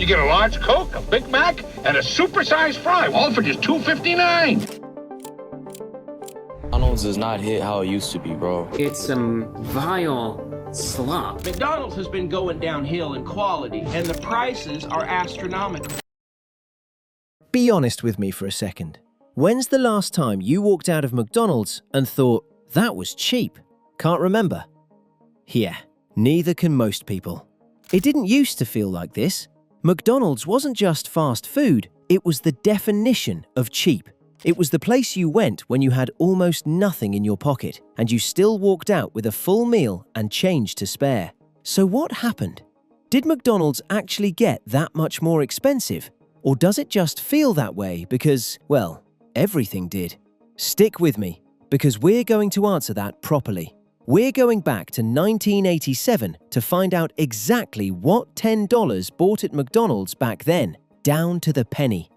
You get a large Coke, a Big Mac, and a supersized fry, all for just $2.59. McDonald's does not hit how it used to be, bro. It's some vile slop. McDonald's has been going downhill in quality, and the prices are astronomical. Be honest with me for a second. When's the last time you walked out of McDonald's and thought, that was cheap? Can't remember? Yeah, neither can most people. It didn't used to feel like this. McDonald's wasn't just fast food, it was the definition of cheap. It was the place you went when you had almost nothing in your pocket, and you still walked out with a full meal and change to spare. So what happened? Did McDonald's actually get that much more expensive? Or does it just feel that way because, well, everything did? Stick with me, because we're going to answer that properly. We're going back to 1987 to find out exactly what $10 bought at McDonald's back then, down to the penny.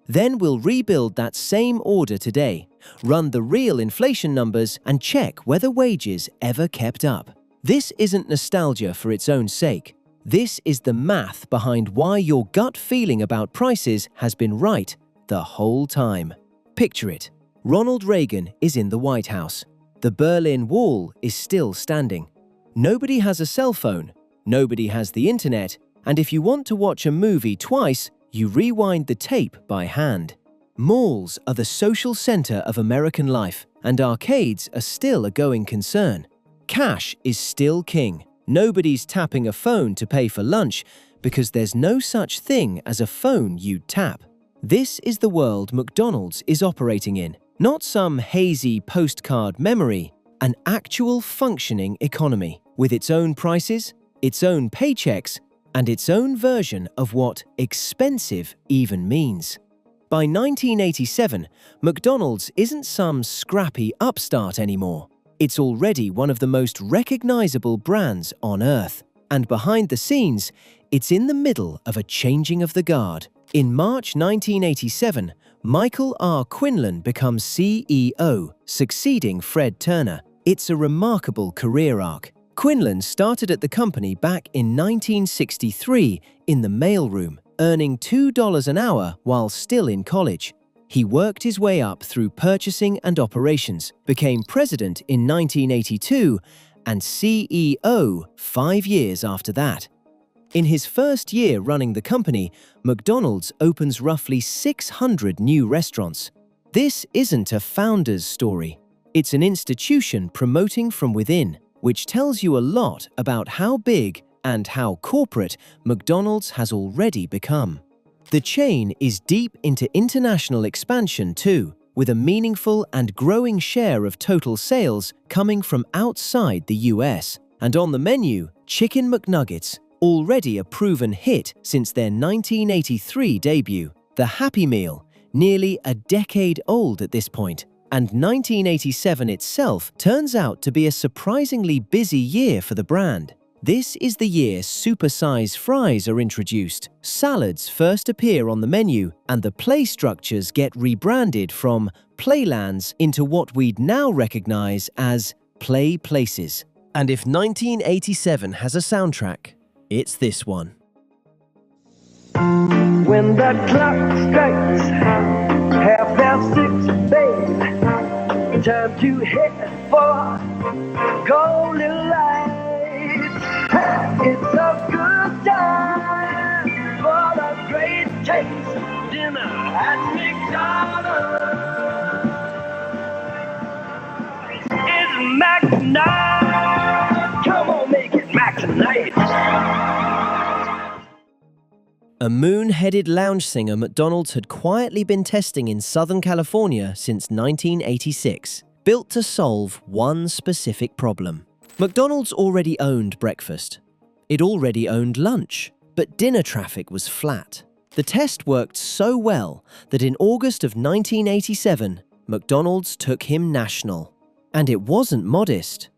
Then we'll rebuild that same order today, run the real inflation numbers, and check whether wages ever kept up. This isn't nostalgia for its own sake. This is the math behind why your gut feeling about prices has been right the whole time. Picture it. Ronald Reagan is in the White House. The Berlin Wall is still standing. Nobody has a cell phone, nobody has the internet, and if you want to watch a movie twice, you rewind the tape by hand. Malls are the social center of American life, and arcades are still a going concern. Cash is still king. Nobody's tapping a phone to pay for lunch because there's no such thing as a phone you'd tap. This is the world McDonald's is operating in. Not some hazy postcard memory, an actual functioning economy with its own prices, its own paychecks, and its own version of what expensive even means. By 1987, McDonald's isn't some scrappy upstart anymore. It's already one of the most recognizable brands on earth. And behind the scenes, it's in the middle of a changing of the guard. In March 1987, Michael R. Quinlan becomes CEO, succeeding Fred Turner. It's a remarkable career arc. Quinlan started at the company back in 1963 in the mailroom, earning $2 an hour while still in college. He worked his way up through purchasing and operations, became president in 1982, and CEO 5 years after that. In his first year running the company, McDonald's opens roughly 600 new restaurants. This isn't a founder's story. It's an institution promoting from within, which tells you a lot about how big and how corporate McDonald's has already become. The chain is deep into international expansion too, with a meaningful and growing share of total sales coming from outside the US. And on the menu, Chicken McNuggets, already a proven hit since their 1983 debut. The Happy Meal, nearly a decade old at this point. And 1987 itself turns out to be a surprisingly busy year for the brand. This is the year supersize fries are introduced, salads first appear on the menu, and the play structures get rebranded from Playlands into what we'd now recognize as Play Places. And if 1987 has a soundtrack, it's this one. When the clock strikes 6:30, babe, time to head for golden lights. It's a good time for a great taste dinner at McDonald's. It's Mac night. Come on, make it Mac tonight. A moon-headed lounge singer McDonald's had quietly been testing in Southern California since 1986, built to solve one specific problem. McDonald's already owned breakfast. It already owned lunch, but dinner traffic was flat. The test worked so well that in August of 1987, McDonald's took him national. And it wasn't modest.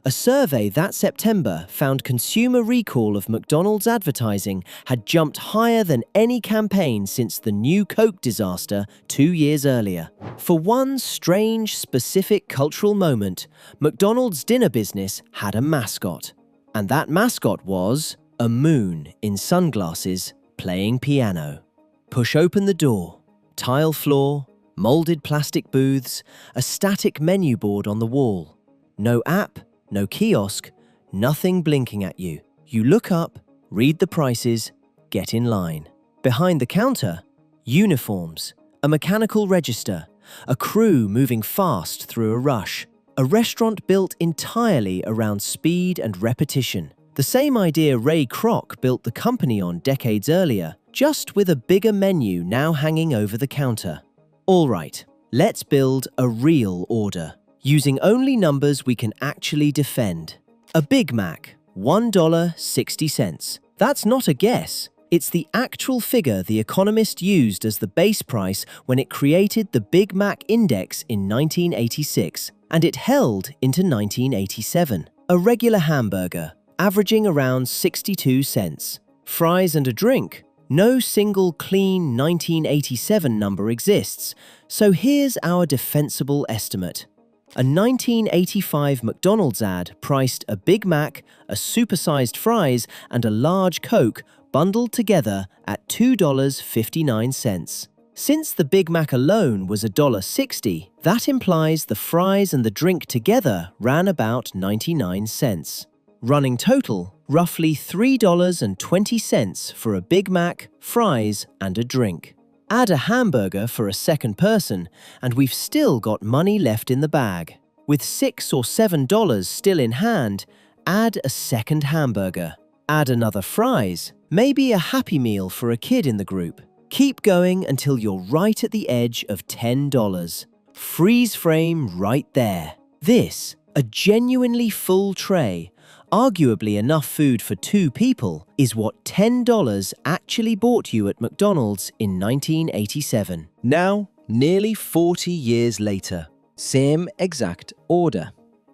A survey that September found consumer recall of McDonald's advertising had jumped higher than any campaign since the new Coke disaster 2 years earlier. For one strange, specific cultural moment, McDonald's dinner business had a mascot. And that mascot was a moon in sunglasses playing piano. Push open the door. Tile floor, molded plastic booths, a static menu board on the wall. No app, no kiosk, nothing blinking at you. You look up, read the prices, get in line. Behind the counter, uniforms, a mechanical register, a crew moving fast through a rush. A restaurant built entirely around speed and repetition. The same idea Ray Kroc built the company on decades earlier, just with a bigger menu now hanging over the counter. All right, let's build a real order, using only numbers we can actually defend. A Big Mac, $1.60. That's not a guess. It's the actual figure The Economist used as the base price when it created the Big Mac Index in 1986, and it held into 1987. A regular hamburger, averaging around 62 cents. Fries and a drink. No single clean 1987 number exists, so here's our defensible estimate. A 1985 McDonald's ad priced a Big Mac, a supersized fries, and a large Coke bundled together at $2.59. Since the Big Mac alone was $1.60, that implies the fries and the drink together ran about 99 cents. Running total, roughly $3.20 for a Big Mac, fries, and a drink. Add a hamburger for a second person, and we've still got money left in the bag. With $6 or $7 still in hand, add a second hamburger. Add another fries, maybe a Happy Meal for a kid in the group. Keep going until you're right at the edge of $10. Freeze frame right there. This, a genuinely full tray, arguably enough food for 2 people, is what $10 actually bought you at McDonald's in 1987. Now, nearly 40 years later, same exact order.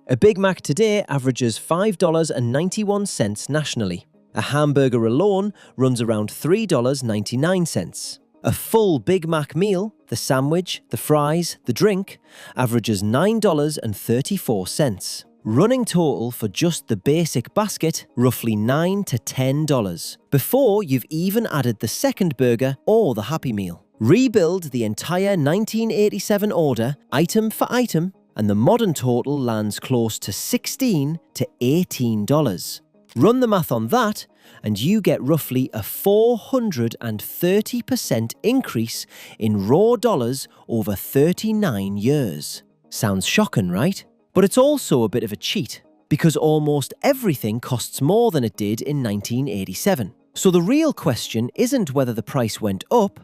A Big Mac today averages $5.91 nationally. A hamburger alone runs around $3.99. A full Big Mac meal, the sandwich, the fries, the drink, averages $9.34. Running total for just the basic basket, roughly $9 to $10, before you've even added the second burger or the Happy Meal. Rebuild the entire 1987 order, item for item, and the modern total lands close to $16 to $18. Run the math on that, and you get roughly a 430% increase in raw dollars over 39 years. Sounds shocking, right? But it's also a bit of a cheat, because almost everything costs more than it did in 1987. So the real question isn't whether the price went up,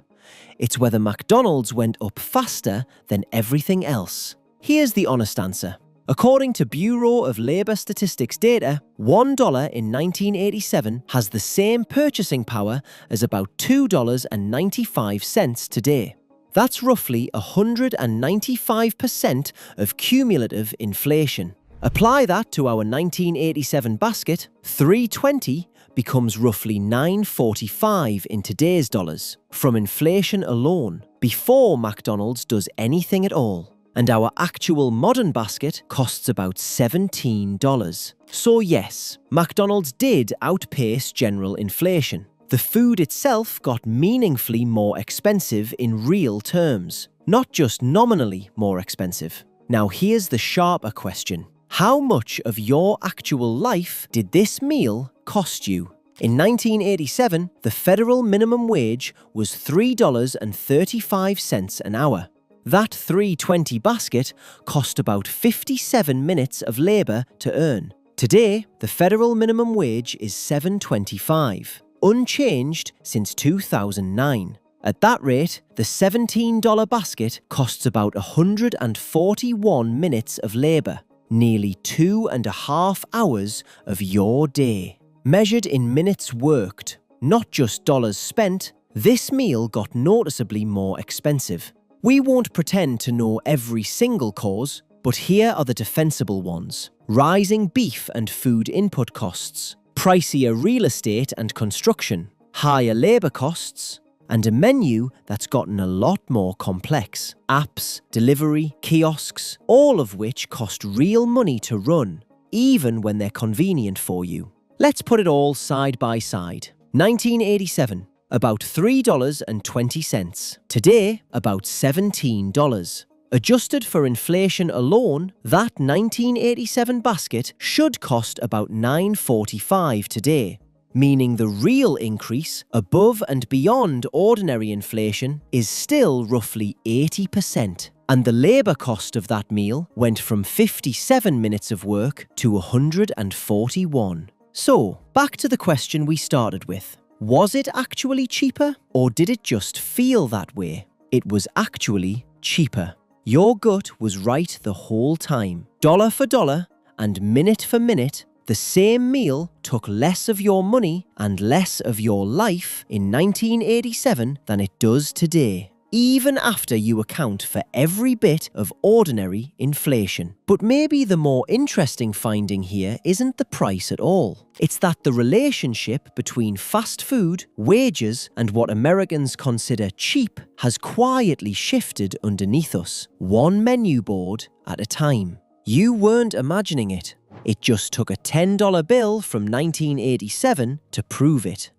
it's whether McDonald's went up faster than everything else. Here's the honest answer. According to Bureau of Labor Statistics data, $1 in 1987 has the same purchasing power as about $2.95 today. That's roughly 195% of cumulative inflation. Apply that to our 1987 basket, $3.20 becomes roughly $9.45 in today's dollars, from inflation alone, before McDonald's does anything at all. And our actual modern basket costs about $17. So yes, McDonald's did outpace general inflation. The food itself got meaningfully more expensive in real terms, not just nominally more expensive. Now here's the sharper question. How much of your actual life did this meal cost you? In 1987, the federal minimum wage was $3.35 an hour. That $3.20 basket cost about 57 minutes of labour to earn. Today, the federal minimum wage is $7.25, unchanged since 2009. At that rate, the $17 basket costs about 141 minutes of labour, nearly 2.5 hours of your day. Measured in minutes worked, not just dollars spent, this meal got noticeably more expensive. We won't pretend to know every single cause, but here are the defensible ones. Rising beef and food input costs, pricier real estate and construction, higher labour costs, and a menu that's gotten a lot more complex. Apps, delivery, kiosks, all of which cost real money to run, even when they're convenient for you. Let's put it all side by side. 1987, about $3.20. Today, about $17. Adjusted for inflation alone, that 1987 basket should cost about $9.45 today, meaning the real increase, above and beyond ordinary inflation, is still roughly 80%. And the labour cost of that meal went from 57 minutes of work to 141. So, back to the question we started with. Was it actually cheaper, or did it just feel that way? It was actually cheaper. Your gut was right the whole time. Dollar for dollar and minute for minute, the same meal took less of your money and less of your life in 1987 than it does today, even after you account for every bit of ordinary inflation. But maybe the more interesting finding here isn't the price at all. It's that the relationship between fast food, wages, and what Americans consider cheap has quietly shifted underneath us, one menu board at a time. You weren't imagining it. It just took a $10 bill from 1987 to prove it.